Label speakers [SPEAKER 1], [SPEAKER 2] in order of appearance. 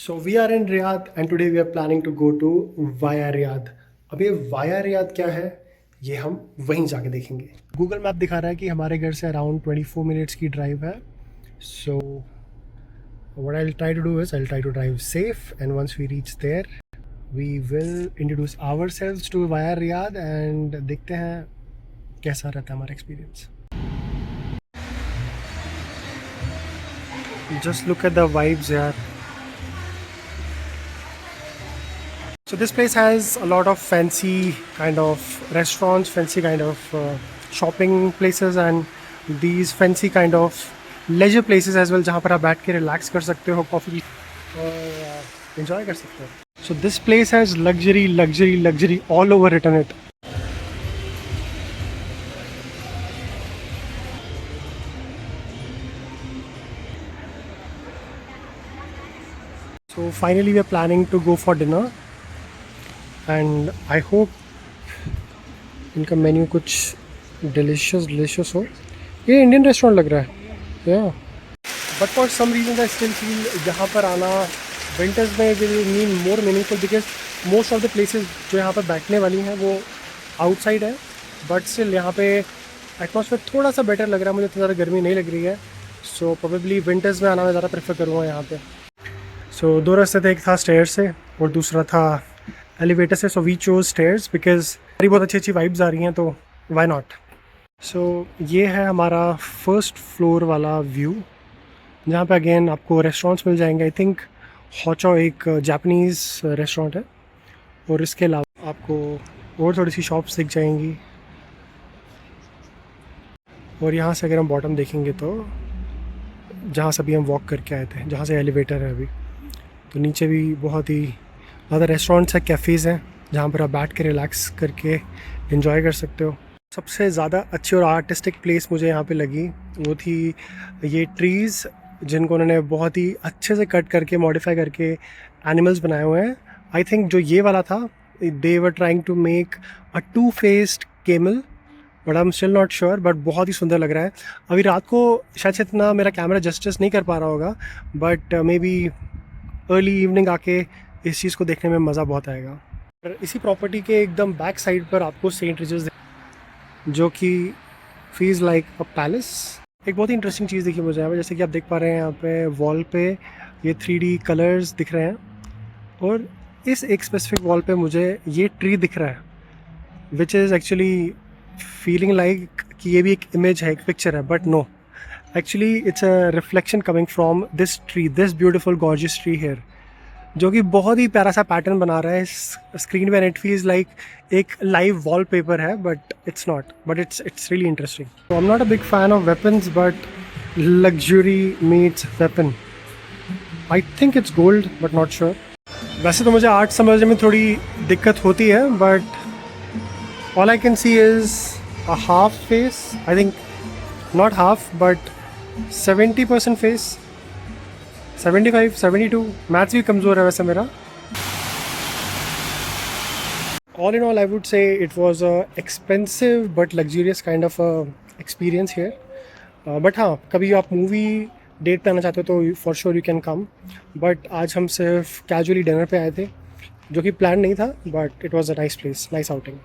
[SPEAKER 1] So we are in Riyadh and today we are planning to go to Via Riyadh. अब ये Via Riyadh क्या है ये हम वहीं जाके देखेंगे. गूगल मैप दिखा रहा है कि हमारे घर से अराउंड 24 मिनट्स की ड्राइव है. So what I'll try to do is I'll try to drive safe, and once we reach there we will introduce ourselves to Via Riyadh and देखते हैं कैसा रहता है हमारा experience. Just look at the vibes यार. So this place has a lot of fancy kind of restaurants, fancy kind of shopping places and these fancy kind of leisure places as well जहाँ पर आप बैठ के relax कर सकते हो, coffee और enjoy कर सकते हो. So this place has luxury all over it on it. So finally we are planning to go for dinner. And I hope इनका मेन्यू कुछ डिलीशियस हो. ये इंडियन रेस्टोरेंट लग रहा है या but for some reason I still feel यहाँ पर आना विंटर्स में will mean more meaningful because most of the places जो यहाँ पर बैठने वाली हैं वो आउटसाइड है. बट स्टिल यहाँ पे एटमॉस्फेयर थोड़ा सा बेटर लग रहा है मुझे. इतनी ज़्यादा गर्मी नहीं लग रही है. सो प्रोबेबली विंटर्स में आना मैं ज़्यादा प्रेफर करूँगा यहाँ पे. सो दो रास्ते थे, एक था स्टेयर से और दूसरा था एलिवेटर से. So we chose stairs because हमारी बहुत अच्छी अच्छी वाइब्स आ रही हैं तो वाई नॉट. सो ये है हमारा फर्स्ट फ्लोर वाला व्यू जहाँ पे अगेन आपको रेस्टोरेंट्स मिल जाएंगे. आई थिंक हॉचो एक जापानीज़ रेस्टोरेंट है और इसके अलावा आपको और थोड़ी सी शॉप्स दिख जाएंगी. और यहाँ से अगर हम बॉटम देखेंगे तो जहाँ से अभी हम वॉक करके आए थे, जहाँ से एलिवेटर है अभी, तो नीचे भी बहुत ही ज़्यादा रेस्टोरेंट्स हैं, कैफ़ेज़ हैं जहाँ पर आप बैठ के रिलैक्स करके एंजॉय कर सकते हो. सबसे ज़्यादा अच्छी और आर्टिस्टिक प्लेस मुझे यहाँ पे लगी वो थी ये ट्रीज़ जिनको उन्होंने बहुत ही अच्छे से कट करके मॉडिफाई करके एनिमल्स बनाए हुए हैं. आई थिंक जो ये वाला था they were trying to make a 2-faced camel but I am still not sure. But बहुत ही सुंदर लग रहा है. अभी रात को शायद से इतना मेरा कैमरा जस्टिस नहीं कर पा रहा होगा but may be early evening आके इस चीज़ को देखने में मज़ा बहुत आएगा. और इसी प्रॉपर्टी के एकदम बैक साइड पर आपको सेंट रिजेस जो कि फील्स लाइक अ पैलेस. एक बहुत ही इंटरेस्टिंग चीज़ दिखी मुझे यहाँ पे, जैसे कि आप देख पा रहे हैं यहाँ पे वॉल पे ये 3D कलर्स दिख रहे हैं और इस एक स्पेसिफिक वॉल पे मुझे ये ट्री दिख रहा है which is actually feeling like कि ये भी एक इमेज है, एक पिक्चर है. But no, actually it's a reflection coming from this tree, this beautiful gorgeous tree here जो कि बहुत ही प्यारा सा पैटर्न बना रहा है इस स्क्रीन पे. एंड इट फील्स लाइक एक लाइव वॉलपेपर है but it's not. But it's really interesting. I am not a big fan of weapons but luxury meets weapon. I think it's gold but not sure. वैसे तो मुझे art समझने में थोड़ी दिक्कत होती है but all I can see is a half face. I think not half but 70% face, 75, 72. Maths भी कमज़ोर है वैसे मेरा. All in all I would say it was a expensive but luxurious kind of experience here. But हाँ, कभी आप movie date पे आना चाहते हो तो for sure you can come. But आज हम सिर्फ कैजुअली डिनर पे आए थे जो कि प्लान नहीं था but it was a nice place, nice outing.